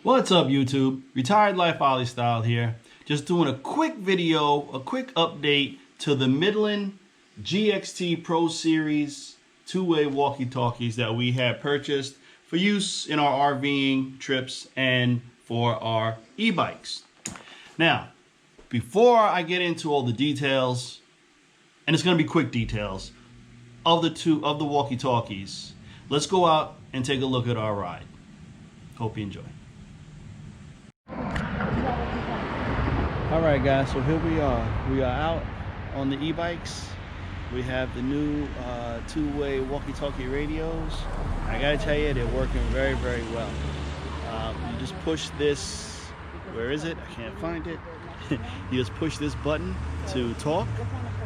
What's up, YouTube? Retired Life Ollie Style here. Just doing a quick video, a quick update to the Midland GXT Pro Series two-way walkie-talkies that we had purchased for use in our RVing trips and for our e-bikes. Now, before I get into all the details, and it's going to be quick details, of the walkie-talkies, let's go out and take a look at our ride. Hope you enjoy. Alright guys, so here we are. We are out on the e-bikes. We have the new two-way walkie-talkie radios. I gotta tell you, they're working very, very well. You just push this, where is it? I can't find it. You just push this button to talk,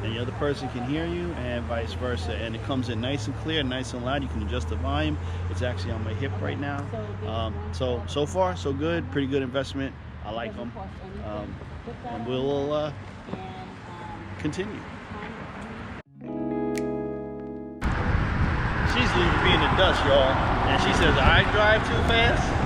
and the other person can hear you, and vice versa. And it comes in nice and clear, nice and loud. You can adjust the volume. It's actually on my hip right now. So far, so good. Pretty good investment. I like them. And we'll continue. She's leaving me in the dust, y'all. And she says, I drive too fast.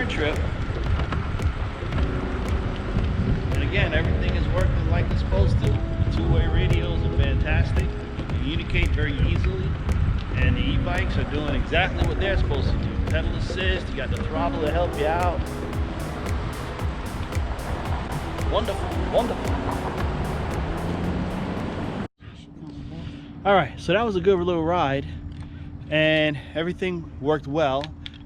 Trip, and again, everything is working like it's supposed to. The two-way radios are fantastic. You communicate very easily, and the e-bikes are doing exactly what they're supposed to do. Pedal assist, you got the throttle to help you out. Wonderful, wonderful. All right, so that was a good little ride, and everything worked well.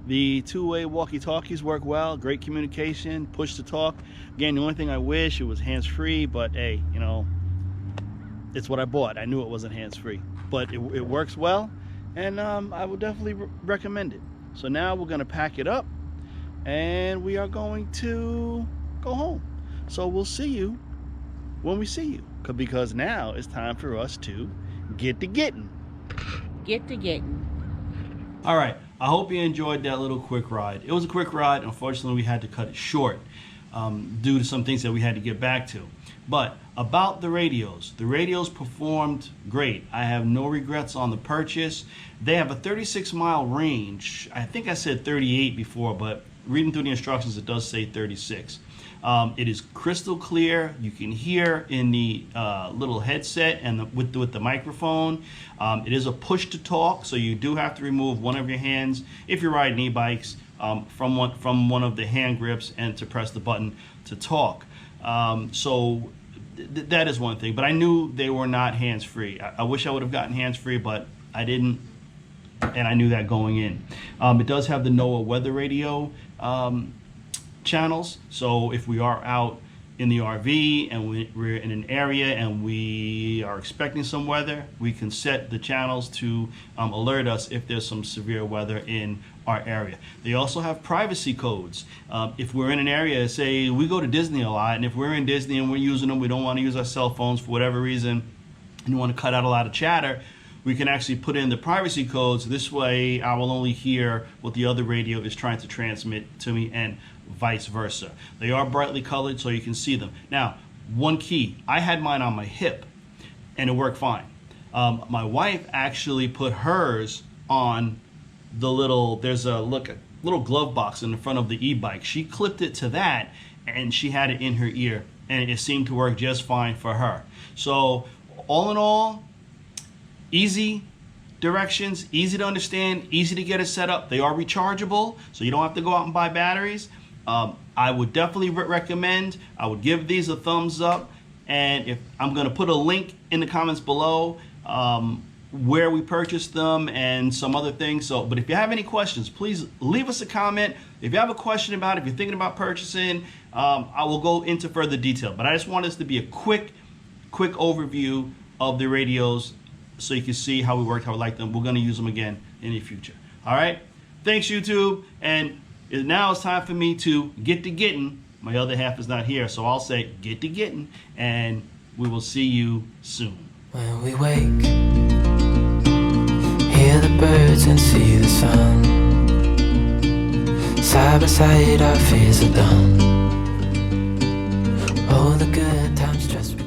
The two-way walkie-talkies work well, great communication, push to talk. Again, the only thing I wish, it was hands-free, but hey, you know, it's what I bought. I knew it wasn't hands-free, but it works well, and I would definitely recommend it. So now we're gonna pack it up, and we are going to go home. So we'll see you when we see you, because now it's time for us to get to getting. Get to getting. All right, I hope you enjoyed that little quick ride. It was a quick ride. Unfortunately, we had to cut it short due to some things that we had to get back to. But about the radios performed great. I have no regrets on the purchase. They have a 36-mile range. I think I said 38 before, but reading through the instructions, it does say 36. It is crystal clear. You can hear in the little headset and with the microphone. It is a push to talk, so you do have to remove one of your hands if you're riding e-bikes from one of the hand grips and to press the button to talk. So that is one thing. But I knew they were not hands-free. I wish I would have gotten hands-free, but I didn't, and I knew that going in. It does have the NOAA weather radio channels, so if we are out in the RV and we're in an area and we are expecting some weather, we can set the channels to alert us if there's some severe weather in our area. They also have privacy codes. If we're in an area, say we go to Disney a lot, and if we're in Disney and we're using them, we don't want to use our cell phones for whatever reason, and you want to cut out a lot of chatter, we can actually put in the privacy codes. This way I will only hear what the other radio is trying to transmit to me, and vice versa. They are brightly colored so you can see them. Now, one key, I had mine on my hip and it worked fine. My wife actually put hers on the there's a little glove box in the front of the e-bike. She clipped it to that and she had it in her ear, and it seemed to work just fine for her. So all in all, easy directions, easy to understand, easy to get it set up. They are rechargeable, so you don't have to go out and buy batteries. I would definitely recommend. I would give these a thumbs up, and if I'm going to put a link in the comments below where we purchased them and some other things. So, but if you have any questions, please leave us a comment. If you have a question about it, if you're thinking about purchasing, I will go into further detail. But I just want this to be a quick overview of the radios, so you can see how we worked, how we like them. We're going to use them again in the future. All right. Thanks, YouTube. And now it's time for me to get to getting. My other half is not here, so I'll say get to getting, and we will see you soon. When we wake, hear the birds and see the sun. Side by side our fears are done. good times just